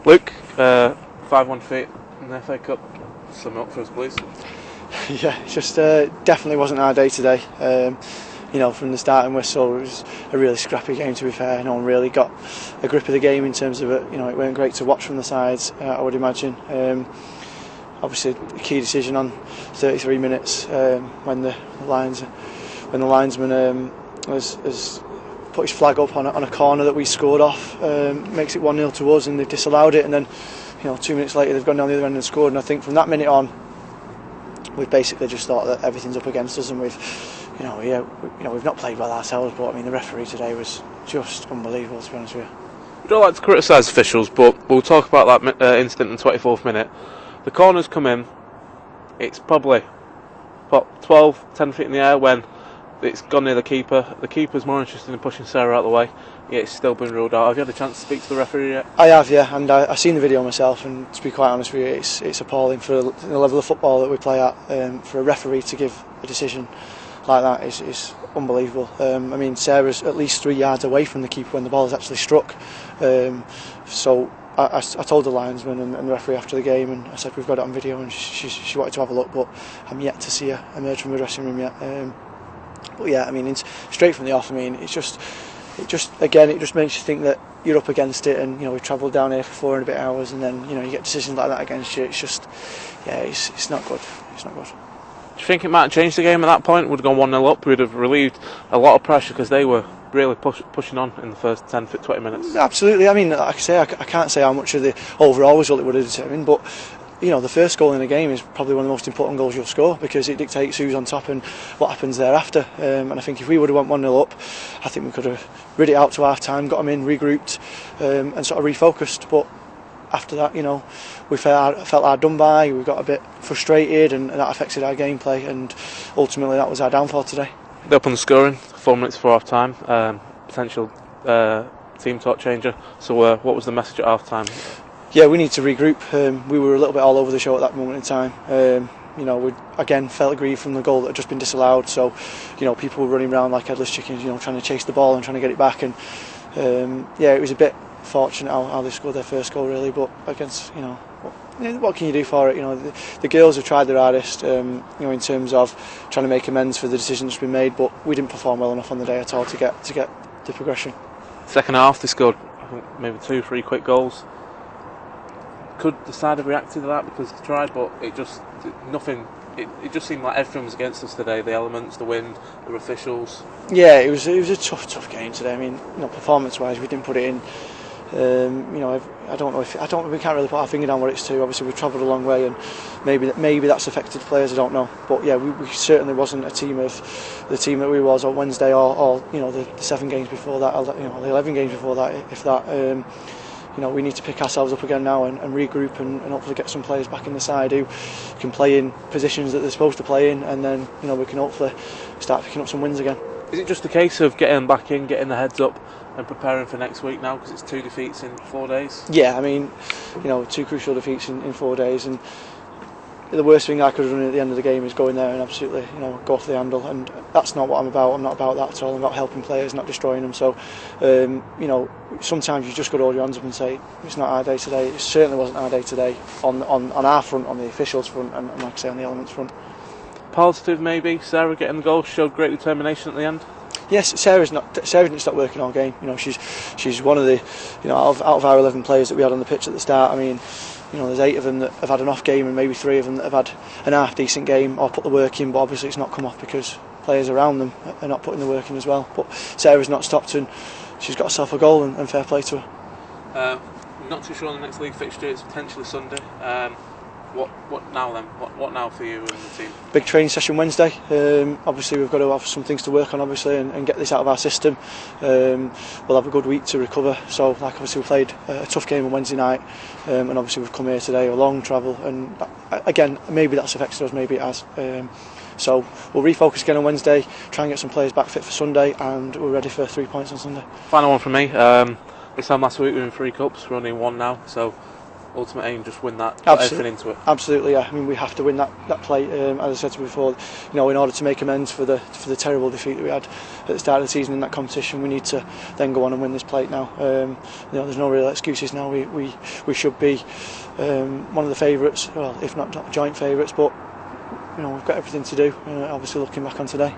Luke, 5-1 defeat in the FA Cup. Sum it up for us, please. Yeah, it's just definitely wasn't our day today. From the starting whistle, it was a really scrappy game, to be fair. No one really got a grip of the game in terms of it. It weren't great to watch from the sides, I would imagine. Obviously, a key decision on 33 minutes when the linesman has put his flag up on a corner that we scored off, makes it 1-0 to us, and they've disallowed it. And then, 2 minutes later, they've gone down the other end and scored. And I think from that minute on, we've basically just thought that everything's up against us, and we've not played well ourselves. But I mean, the referee today was just unbelievable, to be honest with you. We don't like to criticise officials, but we'll talk about that incident in the 24th minute. The corner's come in. It's probably 10 feet in the air when it's gone near the keeper. The keeper's more interested in pushing Sarah out of the way. Yeah, it's still been ruled out. Have you had a chance to speak to the referee yet? I have, yeah, and I've seen the video myself, and to be quite honest with you, it's appalling for the level of football that we play at. For a referee to give a decision like that is unbelievable. I mean, Sarah's at least 3 yards away from the keeper when the ball is actually struck. So I told the linesman and the referee after the game, and I said we've got it on video, and she wanted to have a look, but I'm yet to see her emerge from the dressing room yet. But yeah, I mean, it's straight from the off. I mean, it just makes you think that you're up against it, and we've travelled down here for 4 and a bit hours, and then you get decisions like that against you. It's just, yeah, it's not good. It's not good. Do you think it might have changed the game at that point? Would have gone 1-0 up. We'd have relieved a lot of pressure because they were really pushing on in the first 10-20 minutes. Absolutely. I mean, like I say, I can't say how much of the overall result it would have determined, but the first goal in a game is probably one of the most important goals you'll score, because it dictates who's on top and what happens thereafter. And I think if we would have went 1-0 up, I think we could have rid it out to half time, got them in, regrouped, and sort of refocused. But after that, we felt hard done by. We got a bit frustrated, and that affected our gameplay. And ultimately, that was our downfall today. They're up on the scoring 4 minutes before half time. Potential team talk changer. So, what was the message at half time? Yeah, we need to regroup. We were a little bit all over the show at that moment in time. We again felt aggrieved from the goal that had just been disallowed. So, people were running around like headless chickens, trying to chase the ball and trying to get it back. And it was a bit fortunate how they scored their first goal, really. But against, what can you do for it? The girls have tried their hardest, in terms of trying to make amends for the decision that's been made. But we didn't perform well enough on the day at all to get the progression. Second half, they scored, I think, maybe 2-3 quick goals. Could the side have reacted to that because they tried, but it just seemed like everything was against us today. The elements, the wind, the officials. Yeah, it was a tough game today. I mean, performance-wise, we didn't put it in. I don't know we can't really put our finger down what it's to. Obviously, we've travelled a long way, and maybe that's affected players. I don't know, but yeah, we certainly wasn't a team of the team that we was on Wednesday, or the 7 games before that, the 11 games before that, if that. We need to pick ourselves up again now and regroup and hopefully get some players back in the side who can play in positions that they're supposed to play in, and then we can hopefully start picking up some wins again. Is it just a case of getting back in, getting the heads up and preparing for next week now, because it's 2 defeats in 4 days? Yeah, I mean, 2 crucial defeats in 4 days, and the worst thing I could have done at the end of the game is go in there and absolutely, go off the handle, and that's not what I'm about. I'm not about that at all. I'm about helping players, not destroying them. So, sometimes you just got to hold your hands up and say, it's not our day today. It certainly wasn't our day today on our front, on the officials front, and like I say, on the elements front. Positive maybe, Sarah getting the goal showed great determination at the end. Yes, Sarah didn't stop working all game. She's one of the, out of our 11 players that we had on the pitch at the start. I mean, there's 8 of them that have had an off game, and maybe 3 of them that have had an half decent game or put the work in, but obviously it's not come off because players around them are not putting the work in as well. But Sarah's not stopped, and she's got herself a goal, and fair play to her. Not too sure on the next league fixture. It's potentially Sunday. What now then? What now for you and the team? Big training session Wednesday. Obviously we've got to have some things to work on, obviously, and get this out of our system. We'll have a good week to recover. So, obviously we played a tough game on Wednesday night, and obviously we've come here today, a long travel, and again, maybe that's affected us, maybe it has. So we'll refocus again on Wednesday, try and get some players back fit for Sunday, and we're ready for 3 points on Sunday. Final one from me. This time last week we were in 3 cups, we're only in 1 now. So ultimate aim, just win that, put everything into it? Absolutely, yeah. I mean, we have to win that plate. As I said to you before, you know, in order to make amends for the terrible defeat that we had at the start of the season in that competition, we need to then go on and win this plate now. You know, there's no real excuses now. We should be one of the favourites, well, if not joint favourites, but you know, we've got everything to do. Obviously, looking back on today.